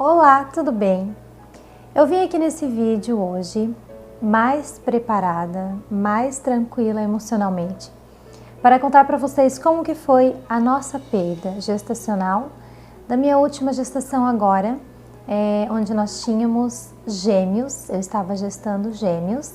Olá, tudo bem? Eu vim aqui nesse vídeo hoje mais preparada, mais tranquila emocionalmente para contar para vocês como que foi a nossa perda gestacional da minha última gestação agora, onde nós tínhamos gêmeos, eu estava gestando gêmeos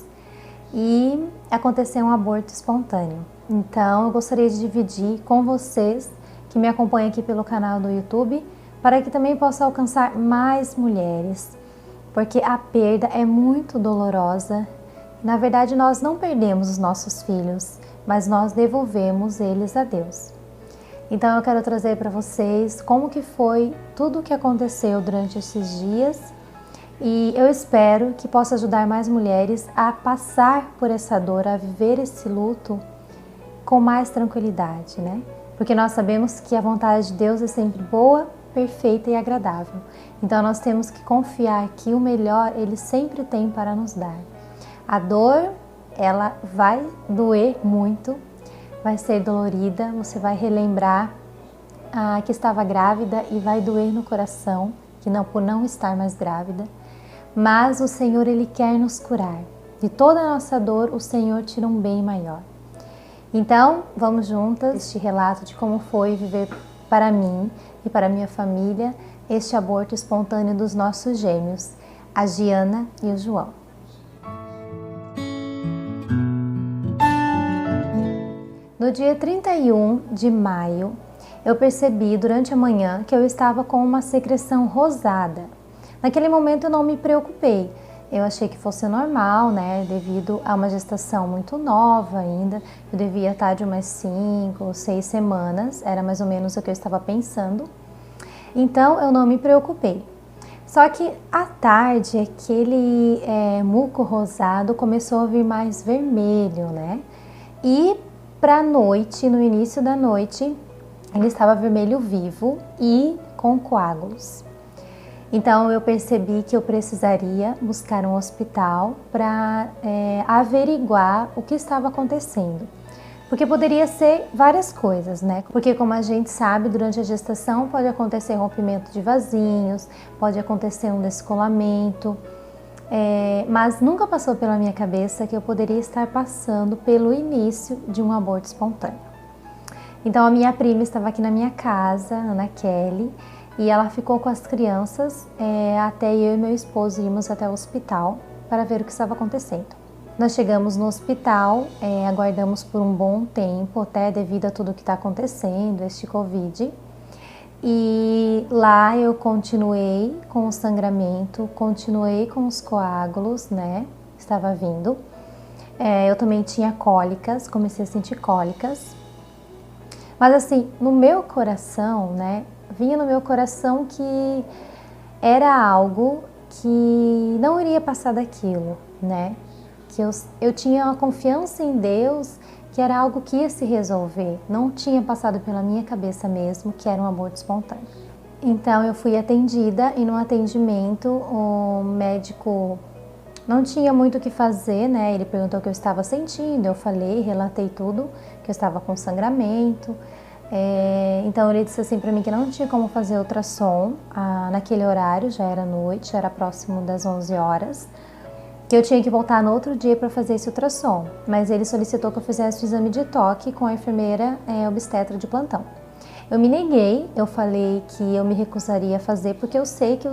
e aconteceu um aborto espontâneo. Então eu gostaria de dividir com vocês que me acompanham aqui pelo canal do YouTube para que também possa alcançar mais mulheres, porque a perda é muito dolorosa. Na verdade, nós não perdemos os nossos filhos, mas nós devolvemos eles a Deus. Então eu quero trazer para vocês como que foi tudo o que aconteceu durante esses dias e eu espero que possa ajudar mais mulheres a passar por essa dor, a viver esse luto com mais tranquilidade, né? Porque nós sabemos que a vontade de Deus é sempre boa, perfeita e agradável. Então nós temos que confiar que o melhor Ele sempre tem para nos dar. A dor, ela vai doer muito, vai ser dolorida, você vai relembrar que estava grávida e vai doer no coração, por não estar mais grávida. Mas o Senhor, Ele quer nos curar. De toda a nossa dor, o Senhor tira um bem maior. Então, vamos juntas este relato de como foi viver para mim e para minha família este aborto espontâneo dos nossos gêmeos, a Giana e o João. No dia 31 de maio, eu percebi durante a manhã que eu estava com uma secreção rosada. Naquele momento eu não me preocupei. Eu achei que fosse normal, né? Devido a uma gestação muito nova ainda. Eu devia estar de umas 5 ou 6 semanas. Era mais ou menos o que eu estava pensando. Então eu não me preocupei. Só que à tarde aquele muco rosado começou a vir mais vermelho, né? E para noite, no início da noite, ele estava vermelho vivo e com coágulos. Então eu percebi que eu precisaria buscar um hospital para averiguar o que estava acontecendo. Porque poderia ser várias coisas, né? Porque como a gente sabe, durante a gestação pode acontecer rompimento de vasinhos, pode acontecer um descolamento, mas nunca passou pela minha cabeça que eu poderia estar passando pelo início de um aborto espontâneo. Então a minha prima estava aqui na minha casa, Ana Kelly, e ela ficou com as crianças até eu e meu esposo irmos até o hospital para ver o que estava acontecendo. Nós chegamos no hospital, aguardamos por um bom tempo, até devido a tudo que está acontecendo, este Covid. E lá eu continuei com o sangramento, continuei com os coágulos, né? Estava vindo. Eu também tinha cólicas, comecei a sentir cólicas. Mas assim, no meu coração, né? Vinha no meu coração que era algo que não iria passar daquilo, né? Que eu tinha uma confiança em Deus, que era algo que ia se resolver. Não tinha passado pela minha cabeça mesmo que era um aborto espontâneo. Então eu fui atendida e no atendimento o médico não tinha muito o que fazer, né? Ele perguntou o que eu estava sentindo, eu falei, relatei tudo, que eu estava com sangramento. Então ele disse assim para mim que não tinha como fazer ultrassom naquele horário, já era noite, já era próximo das 11 horas, que eu tinha que voltar no outro dia para fazer esse ultrassom, mas ele solicitou que eu fizesse o exame de toque com a enfermeira obstetra de plantão. Eu me neguei, eu falei que eu me recusaria a fazer porque eu sei que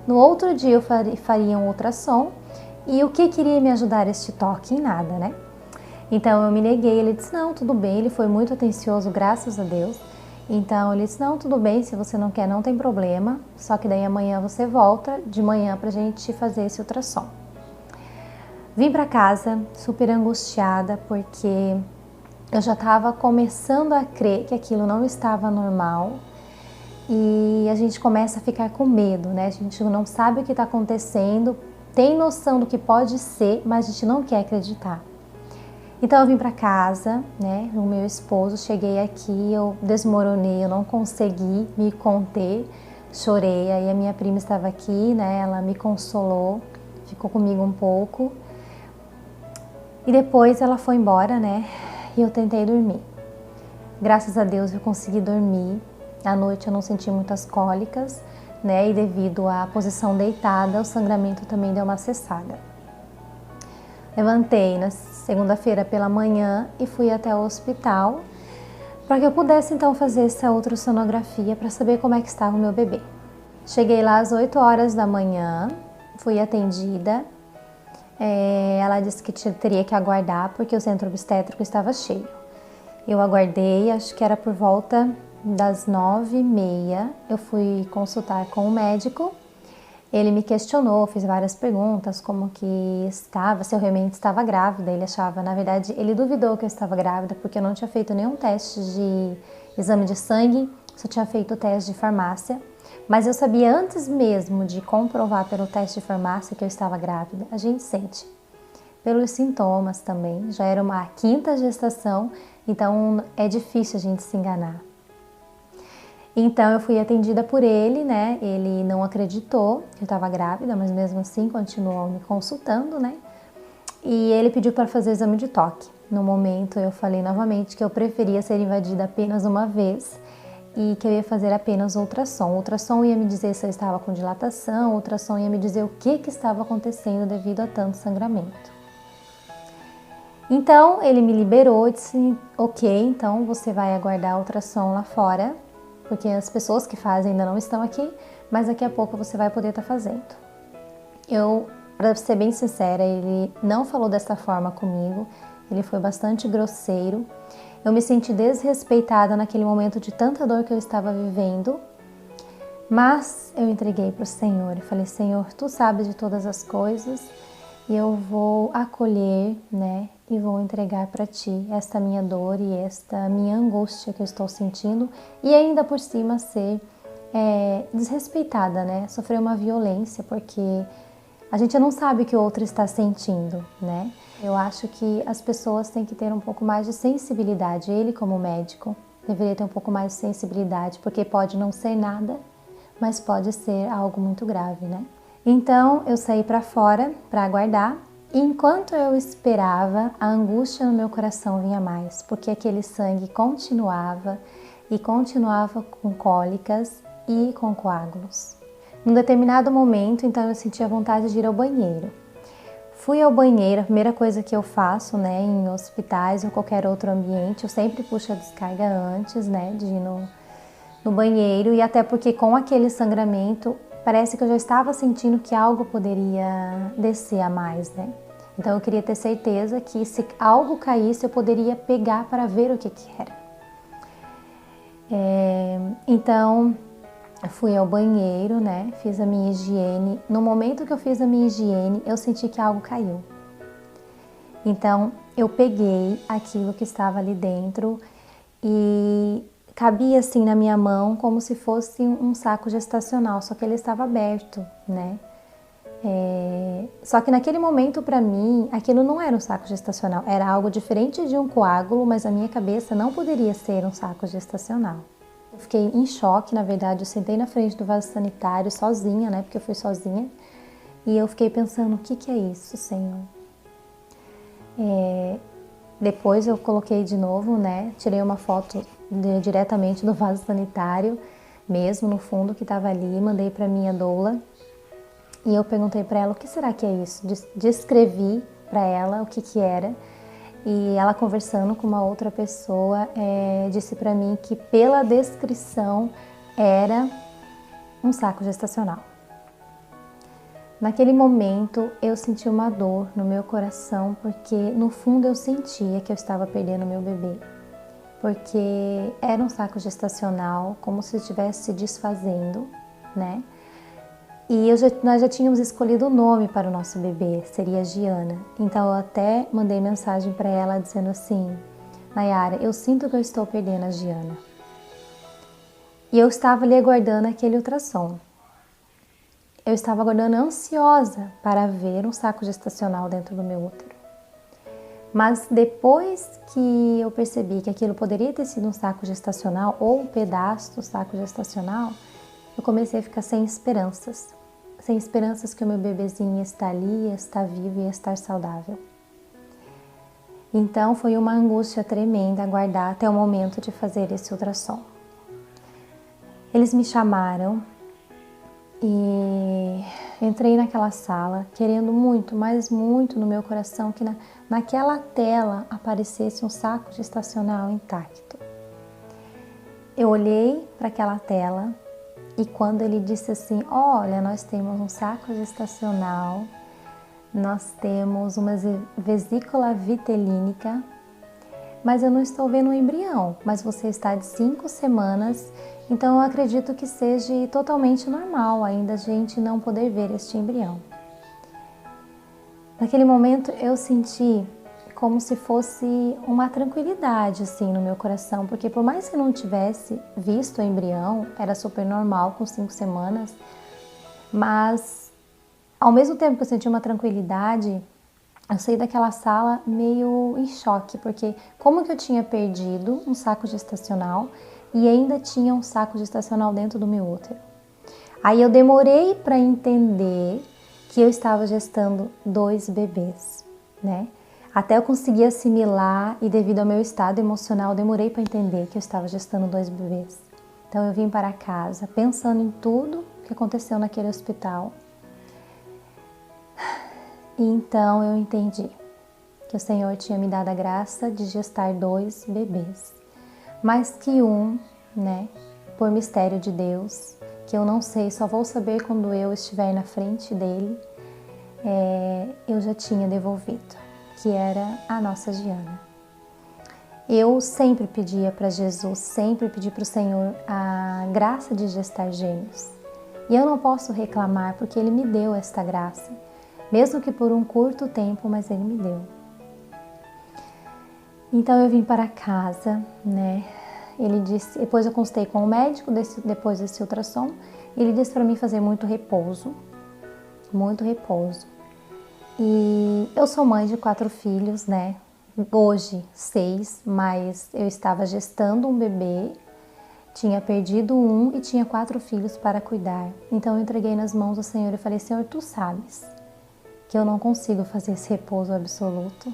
no outro dia eu faria um ultrassom e o que queria me ajudar este toque? Em nada, né? Então eu me neguei, ele disse não, tudo bem, ele foi muito atencioso, graças a Deus. Então ele disse não, tudo bem, se você não quer não tem problema, só que daí amanhã você volta de manhã pra gente fazer esse ultrassom. Vim pra casa super angustiada porque eu já estava começando a crer que aquilo não estava normal e a gente começa a ficar com medo, né? A gente não sabe o que está acontecendo, tem noção do que pode ser, mas a gente não quer acreditar. Então eu vim para casa, né, o meu esposo, cheguei aqui, eu desmoronei, eu não consegui me conter, chorei, aí a minha prima estava aqui, né, ela me consolou, ficou comigo um pouco, e depois ela foi embora, né, e eu tentei dormir. Graças a Deus eu consegui dormir, à noite eu não senti muitas cólicas, né? E devido à posição deitada, o sangramento também deu uma cessada. Levantei na segunda-feira pela manhã e fui até o hospital para que eu pudesse então fazer essa ultrassonografia para saber como é que estava o meu bebê. Cheguei lá às 8 horas da manhã, fui atendida. Ela disse que teria que aguardar porque o centro obstétrico estava cheio. Eu aguardei, acho que era por volta das 9h30. Eu fui consultar com o médico. Ele me questionou, fiz várias perguntas, como que estava, se eu realmente estava grávida. Ele achava, na verdade, ele duvidou que eu estava grávida porque eu não tinha feito nenhum teste de exame de sangue, só tinha feito o teste de farmácia. Mas eu sabia antes mesmo de comprovar pelo teste de farmácia que eu estava grávida. A gente sente. Pelos sintomas também, já era uma quinta gestação, então é difícil a gente se enganar. Então eu fui atendida por ele, né? Ele não acreditou que eu estava grávida, mas mesmo assim continuou me consultando, né? E ele pediu para fazer exame de toque. No momento eu falei novamente que eu preferia ser invadida apenas uma vez e que eu ia fazer apenas ultrassom. O ultrassom ia me dizer se eu estava com dilatação, o ultrassom ia me dizer o que estava acontecendo devido a tanto sangramento. Então ele me liberou e disse, ok, então você vai aguardar a ultrassom lá fora, porque as pessoas que fazem ainda não estão aqui, mas daqui a pouco você vai poder estar fazendo. Para ser bem sincera, ele não falou dessa forma comigo, ele foi bastante grosseiro. Eu me senti desrespeitada naquele momento de tanta dor que eu estava vivendo, mas eu entreguei para o Senhor e falei, Senhor, Tu sabes de todas as coisas e eu vou acolher, né, e vou entregar para Ti esta minha dor e esta minha angústia que eu estou sentindo e ainda por cima ser desrespeitada, né, sofrer uma violência porque a gente não sabe o que o outro está sentindo, né. Eu acho que as pessoas têm que ter um pouco mais de sensibilidade. Ele, como médico, deveria ter um pouco mais de sensibilidade, porque pode não ser nada, mas pode ser algo muito grave, né? Então, eu saí para fora para aguardar. E enquanto eu esperava, a angústia no meu coração vinha mais, porque aquele sangue continuava e continuava com cólicas e com coágulos. Num determinado momento, então, eu sentia vontade de ir ao banheiro. Fui ao banheiro, a primeira coisa que eu faço, né, em hospitais ou qualquer outro ambiente, eu sempre puxo a descarga antes, né, de ir no banheiro, e até porque com aquele sangramento, parece que eu já estava sentindo que algo poderia descer a mais, né. Então eu queria ter certeza que se algo caísse, eu poderia pegar para ver o que era. Então, eu fui ao banheiro, né? Fiz a minha higiene. No momento que eu fiz a minha higiene, eu senti que algo caiu. Então, eu peguei aquilo que estava ali dentro e cabia assim na minha mão como se fosse um saco gestacional, só que ele estava aberto, né? Só que naquele momento, para mim, aquilo não era um saco gestacional, era algo diferente de um coágulo, mas a minha cabeça não poderia ser um saco gestacional. Eu fiquei em choque, na verdade, eu sentei na frente do vaso sanitário sozinha, né, porque eu fui sozinha, e eu fiquei pensando, o que é isso, Senhor? Depois eu coloquei de novo, né, tirei uma foto diretamente do vaso sanitário, mesmo no fundo que estava ali, mandei para minha doula, e eu perguntei para ela, o que será que é isso? Descrevi para ela o que era, e ela conversando com uma outra pessoa disse para mim que pela descrição era um saco gestacional. Naquele momento eu senti uma dor no meu coração porque no fundo eu sentia que eu estava perdendo meu bebê. Porque era um saco gestacional, como se estivesse se desfazendo, né? E nós já tínhamos escolhido o nome para o nosso bebê, seria Giana. Então eu até mandei mensagem para ela dizendo assim, Nayara, eu sinto que eu estou perdendo a Giana. E eu estava ali aguardando aquele ultrassom. Eu estava aguardando ansiosa para ver um saco gestacional dentro do meu útero. Mas depois que eu percebi que aquilo poderia ter sido um saco gestacional ou um pedaço do saco gestacional, eu comecei a ficar sem esperanças que o meu bebezinho está ali, está vivo e está saudável. Então foi uma angústia tremenda aguardar até o momento de fazer esse ultrassom. Eles me chamaram E entrei naquela sala querendo muito, mas muito no meu coração que naquela tela aparecesse um saco gestacional intacto. Eu olhei para aquela tela e quando ele disse assim, olha, nós temos um saco gestacional, nós temos uma vesícula vitelínica, mas eu não estou vendo um embrião, mas você está de 5 semanas, então eu acredito que seja totalmente normal ainda a gente não poder ver este embrião. Naquele momento eu senti como se fosse uma tranquilidade assim no meu coração, porque por mais que eu não tivesse visto o embrião, era super normal com 5 semanas, mas ao mesmo tempo que eu senti uma tranquilidade, eu saí daquela sala meio em choque, porque como que eu tinha perdido um saco gestacional e ainda tinha um saco gestacional dentro do meu útero. Aí eu demorei para entender que eu estava gestando 2 bebês, né? Até eu conseguir assimilar e devido ao meu estado emocional, eu demorei para entender que eu estava gestando 2 bebês. Então eu vim para casa pensando em tudo que aconteceu naquele hospital. E então eu entendi que o Senhor tinha me dado a graça de gestar 2 bebês, mais que um, né? Por mistério de Deus, que eu não sei, só vou saber quando eu estiver na frente dele, eu já tinha devolvido, que era a nossa Giana. Eu sempre pedia para Jesus, sempre pedi para o Senhor a graça de gestar gêmeos. E eu não posso reclamar porque Ele me deu esta graça, mesmo que por um curto tempo, mas Ele me deu. Então eu vim para casa, né? Ele disse, depois eu consultei com o médico, depois desse ultrassom, ele disse para mim fazer muito repouso. E eu sou mãe de 4 filhos, né? Hoje 6, mas eu estava gestando um bebê, tinha perdido um e tinha 4 filhos para cuidar. Então eu entreguei nas mãos do Senhor e falei, Senhor, Tu sabes que eu não consigo fazer esse repouso absoluto.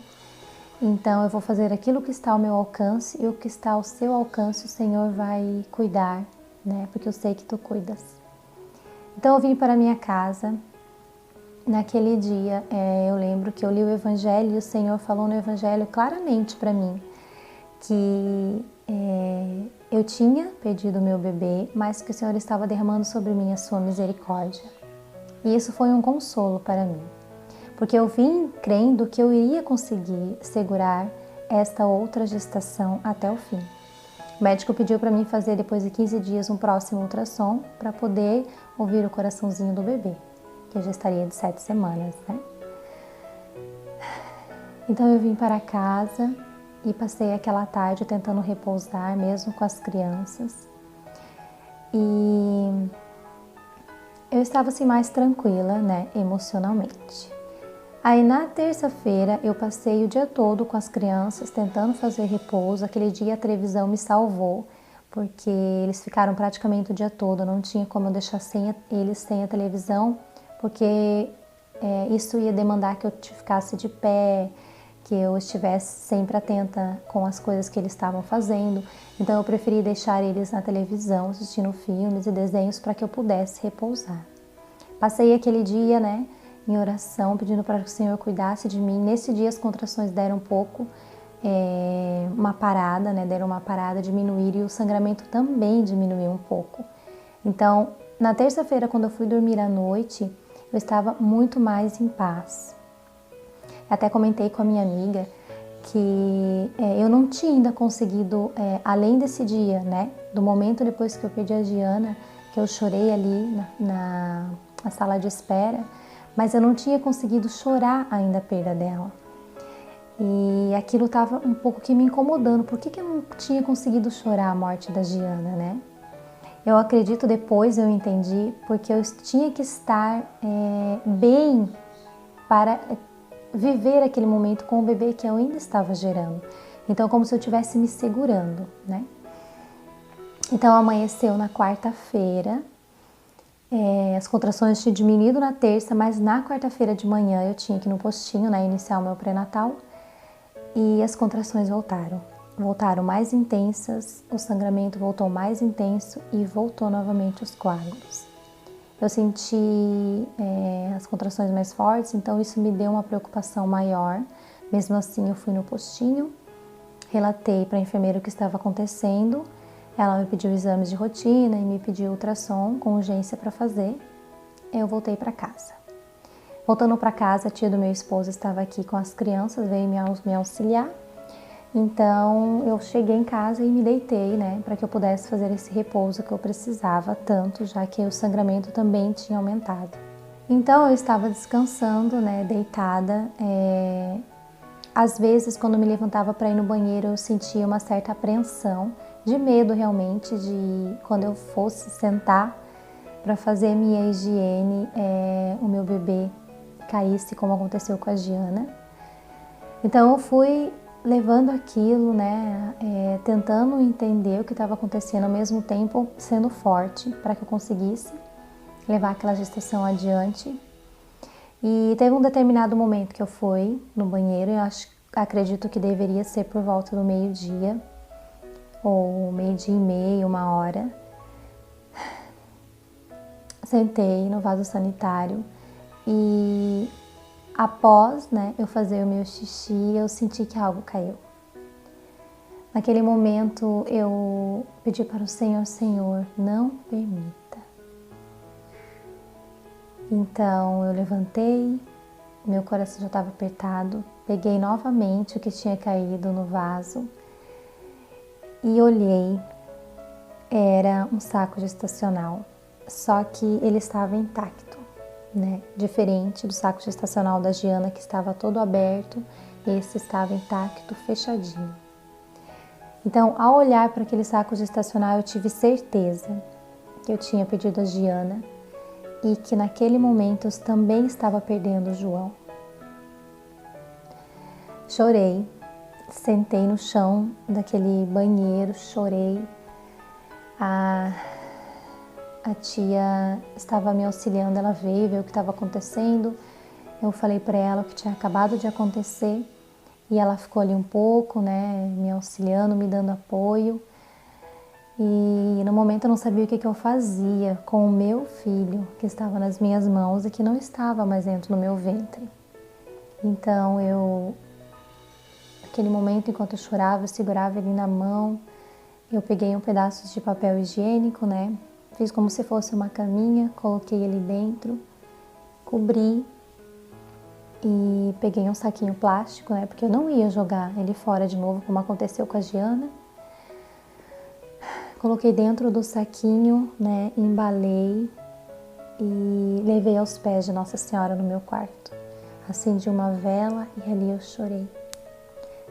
Então eu vou fazer aquilo que está ao meu alcance e o que está ao seu alcance o Senhor vai cuidar, né? Porque eu sei que Tu cuidas. Então eu vim para a minha casa. Naquele dia eu lembro que eu li o Evangelho e o Senhor falou no Evangelho claramente para mim que eu tinha perdido o meu bebê, mas que o Senhor estava derramando sobre mim a sua misericórdia. E isso foi um consolo para mim. Porque eu vim crendo que eu iria conseguir segurar esta outra gestação até o fim. O médico pediu para mim fazer depois de 15 dias um próximo ultrassom para poder ouvir o coraçãozinho do bebê, que eu já estaria de 7 semanas, né? Então eu vim para casa e passei aquela tarde tentando repousar mesmo com as crianças. E eu estava assim mais tranquila, né, emocionalmente. Aí na terça-feira eu passei o dia todo com as crianças tentando fazer repouso. Aquele dia a televisão me salvou, porque eles ficaram praticamente o dia todo. Não tinha como eu deixar eles sem a televisão, porque isso ia demandar que eu ficasse de pé, que eu estivesse sempre atenta com as coisas que eles estavam fazendo. Então eu preferi deixar eles na televisão, assistindo filmes e desenhos para que eu pudesse repousar. Passei aquele dia, né, em oração, pedindo para que o Senhor cuidasse de mim. Nesse dia as contrações deram um pouco, uma parada, né? Deram uma parada, diminuíram e o sangramento também diminuiu um pouco. Então, na terça-feira, quando eu fui dormir à noite, eu estava muito mais em paz. Até comentei com a minha amiga que eu não tinha ainda conseguido, além desse dia, né? Do momento depois que eu perdi a Giana, que eu chorei ali na sala de espera, mas eu não tinha conseguido chorar ainda a perda dela. E aquilo estava um pouco que me incomodando. Por que eu não tinha conseguido chorar a morte da Giana, né? Eu acredito depois eu entendi, porque eu tinha que estar bem para viver aquele momento com o bebê que eu ainda estava gerando. Então, como se eu estivesse me segurando, né? Então, amanheceu na quarta-feira. As contrações tinham diminuído na terça, mas na quarta-feira de manhã eu tinha que ir no postinho, né, iniciar o meu pré-natal, e as contrações voltaram mais intensas, o sangramento voltou mais intenso e voltou novamente os coágulos. eu senti as contrações mais fortes, então isso me deu uma preocupação maior. Mesmo assim, eu fui no postinho, relatei para a enfermeira o que estava acontecendo. Ela me pediu exames de rotina e me pediu ultrassom com urgência para fazer. Eu voltei para casa. Voltando para casa, a tia do meu esposo estava aqui com as crianças, veio me auxiliar. Então eu cheguei em casa e me deitei, né, para que eu pudesse fazer esse repouso que eu precisava tanto, já que o sangramento também tinha aumentado. Então eu estava descansando, né, deitada. Às vezes, quando me levantava para ir no banheiro, eu sentia uma certa apreensão, de medo realmente, de quando eu fosse sentar para fazer minha higiene, o meu bebê caísse, como aconteceu com a Giana. Então eu fui levando aquilo, né, tentando entender o que estava acontecendo, ao mesmo tempo sendo forte para que eu conseguisse levar aquela gestação adiante. E teve um determinado momento que eu fui no banheiro, acredito que deveria ser por volta do meio-dia, ou meio-dia e meio, 1h. Sentei no vaso sanitário e após, né, eu fazer o meu xixi, eu senti que algo caiu. Naquele momento eu pedi para o Senhor, Senhor, não permita. Então eu levantei, meu coração já estava apertado, peguei novamente o que tinha caído no vaso e olhei, era um saco gestacional, só que ele estava intacto, né? Diferente do saco gestacional da Giana, que estava todo aberto, esse estava intacto, fechadinho. Então, ao olhar para aquele saco gestacional, eu tive certeza que eu tinha perdido a Giana e que naquele momento eu também estava perdendo o João. Chorei, sentei no chão daquele banheiro, chorei. A tia estava me auxiliando, ela veio ver o que estava acontecendo. Eu falei para ela o que tinha acabado de acontecer e ela ficou ali um pouco, né, me auxiliando, me dando apoio. E no momento eu não sabia o que eu fazia com o meu filho, que estava nas minhas mãos e que não estava mais dentro do meu ventre. Então naquele momento, enquanto eu chorava, eu segurava ele na mão, eu peguei um pedaço de papel higiênico, né? Fiz como se fosse uma caminha, coloquei ele dentro, cobri e peguei um saquinho plástico, né? Porque eu não ia jogar ele fora de novo, como aconteceu com a Giana. Coloquei dentro do saquinho, né? Embalei e levei aos pés de Nossa Senhora no meu quarto. Acendi uma vela e ali eu chorei.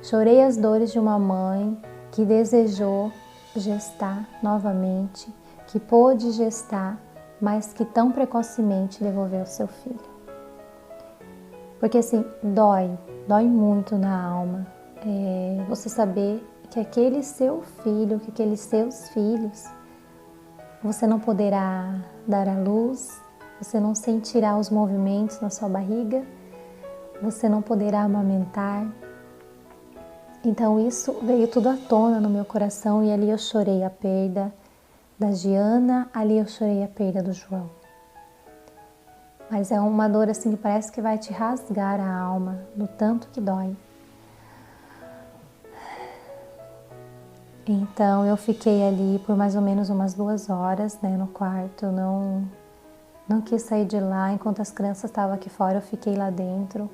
Chorei as dores de uma mãe que desejou gestar novamente, que pôde gestar, mas que tão precocemente devolveu seu filho. Porque assim, dói muito na alma você saber que aquele seu filho, que aqueles seus filhos, você não poderá dar à luz, você não sentirá os movimentos na sua barriga, você não poderá amamentar. Então isso veio tudo à tona no meu coração e ali eu chorei a perda da Giana, ali eu chorei a perda do João. Mas é uma dor assim que parece que vai te rasgar a alma, do tanto que dói. Então eu fiquei ali por mais ou menos umas 2 horas, né, no quarto. Eu não quis sair de lá enquanto as crianças estavam aqui fora, eu fiquei lá dentro.